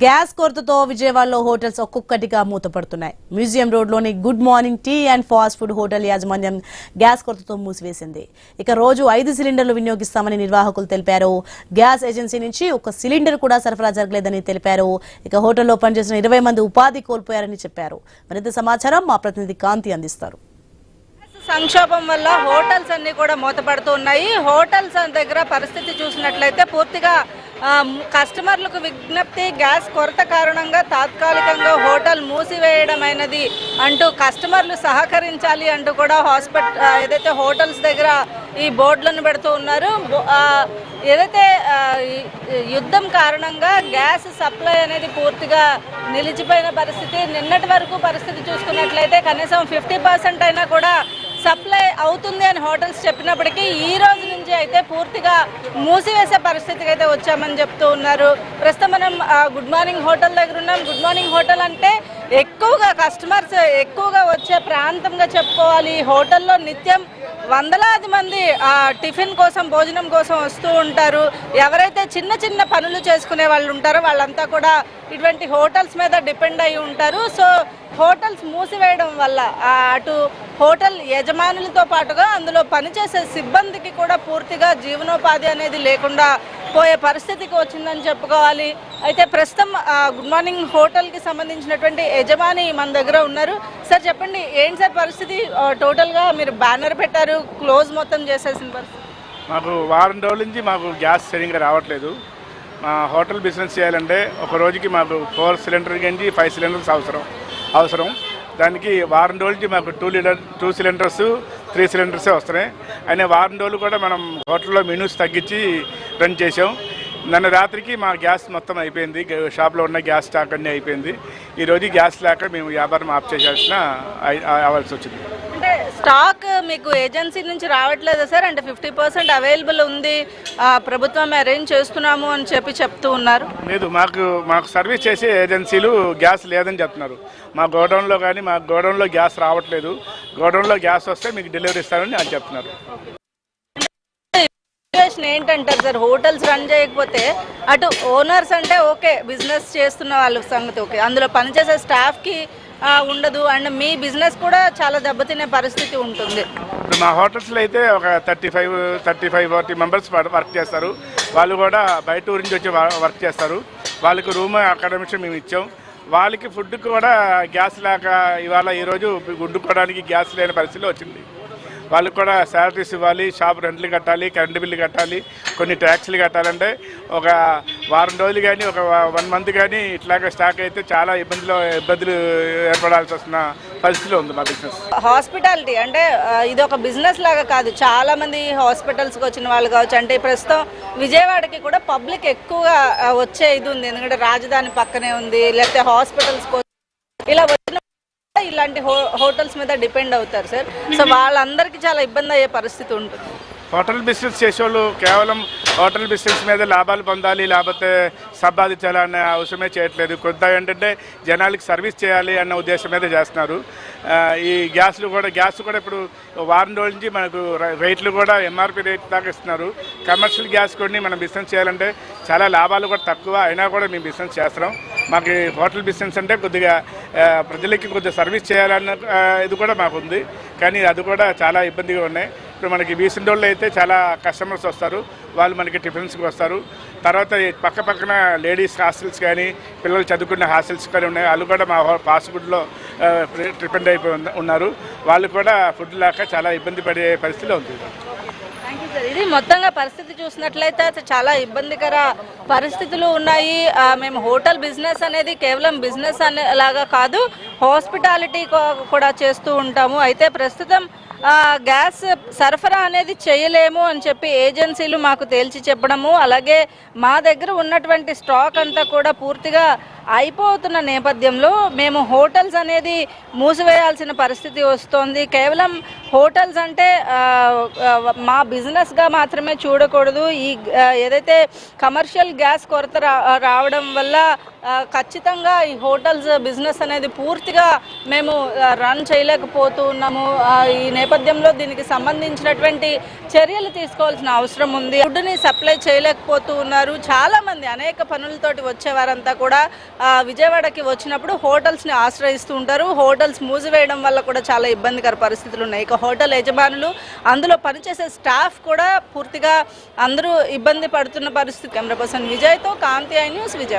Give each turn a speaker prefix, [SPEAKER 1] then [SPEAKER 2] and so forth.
[SPEAKER 1] Gas కొరతతో విజయవాడలో hotels ఒక్కొక్కటిగా మూతపడుతున్నాయి. మ్యూజియం రోడ్లోని good morning tea and fast food hotel యాజమాన్యం గ్యాస్ కొరతతో మూసివేసింది. ఇక రోజు 5 సిలిండర్లు వినియోగిస్తామని నిర్వాహకులు తెలిపారు. గ్యాస్ ఏజెన్సీ నుంచి ఒక సిలిండర్ కూడా సరఫరా జరగలేదని తెలిపారు. ఇక హోటల్లో పనిచేసిన 20 మంది ఉపాధి కోల్పోయారని చెప్పారు. మరింత సమాచారం మా ప్రతినిధి కాంతి అందిస్తారు.
[SPEAKER 2] సంక్షోభం వల్ల హోటల్స్ అన్ని కూడా మూతపడుతూ ఉన్నాయి. హోటల్స్ దగ్గర పరిస్థితి చూసినట్లయితే పూర్తిగా కస్టమర్లకు విజ్ఞప్తి, గ్యాస్ కొరత కారణంగా తాత్కాలికంగా హోటల్ మూసివేయడం అయినది అంటూ కస్టమర్లు సహకరించాలి అంటూ కూడా ఏదైతే హోటల్స్ దగ్గర ఈ బోర్డులను పెడుతూ ఉన్నారు. ఏదైతే యుద్ధం కారణంగా గ్యాస్ సప్లై అనేది పూర్తిగా నిలిచిపోయిన పరిస్థితి. నిన్నటి వరకు పరిస్థితి చూసుకున్నట్లయితే కనీసం 50% అయినా కూడా సప్లై అవుతుంది అని హోటల్స్ చెప్పినప్పటికీ ఈ రోజు నుంచి అయితే పూర్తిగా మూసివేసే పరిస్థితికి అయితే వచ్చామని చెప్తూ ఉన్నారు. ప్రస్తుతం మనం గుడ్ మార్నింగ్ హోటల్ దగ్గర ఉన్నాం. గుడ్ మార్నింగ్ హోటల్ అంటే ఎక్కువగా కస్టమర్స్ ఎక్కువగా వచ్చే ప్రాంతంగా చెప్పుకోవాలి. ఈ హోటల్లో నిత్యం వందలాది మంది టిఫిన్ కోసం, భోజనం కోసం వస్తూ ఉంటారు. ఎవరైతే చిన్న చిన్న పనులు చేసుకునే వాళ్ళు ఉంటారో వాళ్ళంతా కూడా ఇటువంటి హోటల్స్ మీద డిపెండ్ అయి ఉంటారు. సో హోటల్స్ మూసివేయడం వల్ల అటు హోటల్ యజమానులతో పాటుగా అందులో పనిచేసే సిబ్బందికి కూడా పూర్తిగా జీవనోపాధి అనేది లేకుండా పోయే పరిస్థితికి వచ్చిందని చెప్పుకోవాలి. అయితే ప్రస్తుతం గుడ్ మార్నింగ్ హోటల్కి సంబంధించినటువంటి యజమాని మన దగ్గర ఉన్నారు. సార్ చెప్పండి, ఏంటి సార్ పరిస్థితి? టోటల్గా మీరు బ్యానర్ పెట్టారు, క్లోజ్ మొత్తం చేసేసిన పరిస్థితి.
[SPEAKER 3] మాకు వారం రోజుల నుంచి మాకు గ్యాస్ సరిగ్గా రావట్లేదు. మా హోటల్ బిజినెస్ చేయాలంటే ఒక రోజుకి మాకు 4 సిలిండర్ నుంచి 5 సిలిండర్స్ అవసరం. దానికి వారం రోజుల నుంచి మాకు 2 సిలిండర్స్ 3 సిలిండర్సే వస్తున్నాయి. అయినా వారం రోజులు కూడా మనం హోటల్లో మెనూస్ తగ్గించి రన్ చేసాం. నిన్న రాత్రికి మా గ్యాస్ మొత్తం అయిపోయింది. షాప్లో ఉన్న గ్యాస్ స్టాక్ అన్నీ అయిపోయింది. ఈరోజు గ్యాస్ లేక మేము వ్యాపారం ఆఫ్ చేయాల్సిన అవ్వాల్సి వచ్చింది.
[SPEAKER 2] అంటే స్టాక్ మీకు ఏజెన్సీ నుంచి రావట్లేదా సార్? అంటే 50% అవైలబుల్ ఉంది, ప్రభుత్వం అరేంజ్ చేస్తున్నాము అని చెప్తూ ఉన్నారు.
[SPEAKER 3] లేదు, మాకు సర్వీస్ చేసే ఏజెన్సీలు గ్యాస్ లేదని చెప్తున్నారు. మా గోడౌన్లో గ్యాస్ రావట్లేదు. గోడౌన్లో గ్యాస్ వస్తే మీకు డెలివరీ ఇస్తారని అని చెప్తున్నారు.
[SPEAKER 2] ఏంటంటారు సార్? హోటల్స్ రన్ చేయకపోతే అటు ఓనర్స్ అంటే ఓకే, బిజినెస్ చేస్తున్న వాళ్ళ సంగతి ఓకే, అందులో పనిచేసే స్టాఫ్కి ఉండదు అండ్ మీ బిజినెస్ కూడా చాలా దెబ్బతినే పరిస్థితి ఉంటుంది.
[SPEAKER 3] ఇప్పుడు మా హోటల్స్లో అయితే ఒక 35-40 మెంబర్స్ వర్క్ చేస్తారు. వాళ్ళు కూడా బయట ఊరి నుంచి వచ్చి వర్క్ చేస్తారు. వాళ్ళకి రూమ్ అకాడమిక్స్ మేము ఇచ్చాం. వాళ్ళకి ఫుడ్కి కూడా గ్యాస్ లేక ఇవాళ ఈరోజు వండుకోవడానికి గ్యాస్ లేని పరిస్థితిలో వచ్చింది. వాళ్ళకి కూడా శాలరీస్ ఇవ్వాలి, షాప్ రెంట్లు కట్టాలి, కరెంటు బిల్లు కట్టాలి, కొన్ని ట్యాక్స్లు కట్టాలంటే ఒక వారం రోజులు కానీ ఒక 1 మంత్ కానీ ఇట్లాగా స్టాక్ అయితే చాలా ఇబ్బందులు ఏర్పడాల్సి వస్తున్న పరిస్థితిలో ఉంది మా బిజినెస్.
[SPEAKER 2] హాస్పిటాలిటీ అంటే ఇది ఒక బిజినెస్ లాగా కాదు, చాలా మంది హాస్పిటల్స్కి వచ్చిన వాళ్ళు కావచ్చు. అంటే ప్రస్తుతం విజయవాడకి కూడా పబ్లిక్ ఎక్కువగా వచ్చే ఇది ఉంది, ఎందుకంటే రాజధాని పక్కనే ఉంది, లేకపోతే హాస్పిటల్స్ ఇలా వచ్చిన ఇలాంటి హోటల్స్ మీద డిపెండ్ అవుతారు సార్. సో వాళ్ళందరికీ చాలా ఇబ్బంది అయ్యే పరిస్థితి ఉంటుంది.
[SPEAKER 3] హోటల్ బిజినెస్ చేసేవాళ్ళు కేవలం హోటల్ బిజినెస్ మీద లాభాలు పొందాలి, లేకపోతే సంపాదించాలి అనే అవసరమే చేయట్లేదు. కొద్దిగా ఏంటంటే జనాలకి సర్వీస్ చేయాలి అన్న ఉద్దేశం మీద చేస్తున్నారు. ఈ గ్యాస్ కూడా ఇప్పుడు వారం రోజుల నుంచి మనకు రేట్లు కూడా ఎంఆర్పి రేట్ దాకా ఇస్తున్నారు. కమర్షియల్ గ్యాస్ కొన్ని మనం బిజినెస్ చేయాలంటే చాలా లాభాలు కూడా తక్కువ, అయినా కూడా మేము బిజినెస్ చేస్తున్నాం. మాకు హోటల్ బిజినెస్ అంటే కొద్దిగా ప్రజలకి కొద్దిగా సర్వీస్ చేయాలన్న ఇది కూడా మాకు ఉంది, కానీ అది కూడా చాలా ఇబ్బందిగా ఉన్నాయి. ఇప్పుడు మనకి బీసెండోళ్ళు అయితే చాలా కస్టమర్స్ వస్తారు, వాళ్ళు మనకి టిఫిన్స్కి వస్తారు. తర్వాత పక్కన లేడీస్ హాస్టల్స్ కానీ పిల్లలు చదువుకునే హాస్టల్స్ కానీ ఉన్నాయి. వాళ్ళు కూడా మా ఫాస్ట్ ఫుడ్లో డిపెండ్ అయిపోయి ఉన్నారు. వాళ్ళు కూడా ఫుడ్ లేక చాలా ఇబ్బంది పడే పరిస్థితిలో ఉంది.
[SPEAKER 2] Thank you sir. ఇది మొత్తంగా పరిస్థితి చూసినట్లయితే చాలా ఇబ్బందికర పరిస్థితులు ఉన్నాయి. మేము హోటల్ బిజినెస్ అనేది కేవలం బిజినెస్ లాగా కాదు, హాస్పిటాలిటీ కూడా చేస్తూ ఉంటాము. అయితే ప్రస్తుతం గ్యాస్ సరఫరా అనేది చేయలేము అని చెప్పి ఏజెన్సీలు మాకు తేల్చి చెప్పడము, అలాగే మా దగ్గర ఉన్నటువంటి స్టాక్ అంతా కూడా పూర్తిగా అయిపోతున్న నేపథ్యంలో మేము హోటల్స్ అనేది మూసివేయాల్సిన పరిస్థితి వస్తోంది. కేవలం హోటల్స్ అంటే మా బిజినెస్గా మాత్రమే చూడకూడదు. ఈ ఏదైతే కమర్షియల్ గ్యాస్ కొరత రావడం వల్ల ఖచ్చితంగా ఈ హోటల్స్ బిజినెస్ అనేది పూర్తిగా మేము రన్ చేయలేకపోతూ ఉన్నాము. ఈ నేపథ్యంలో దీనికి సంబంధించినటువంటి చర్యలు తీసుకోవాల్సిన అవసరం ఉంది. ఫుడ్ని సప్లై చేయలేకపోతూ ఉన్నారు. చాలామంది అనేక పనులతోటి వచ్చేవారంతా కూడా విజయవాడకి వచ్చినప్పుడు హోటల్స్ని ఆశ్రయిస్తూ ఉంటారు. హోటల్స్ మూసివేయడం వల్ల కూడా చాలా ఇబ్బందికర పరిస్థితులు ఉన్నాయి. ఇక హోటల్ యజమానులు, అందులో పనిచేసే స్టాఫ్ కూడా పూర్తిగా అందరూ ఇబ్బంది పడుతున్న పరిస్థితి. కెమెరా పర్సన్ విజయ్తో కాంతి ఐ న్యూస్, విజయవాడ.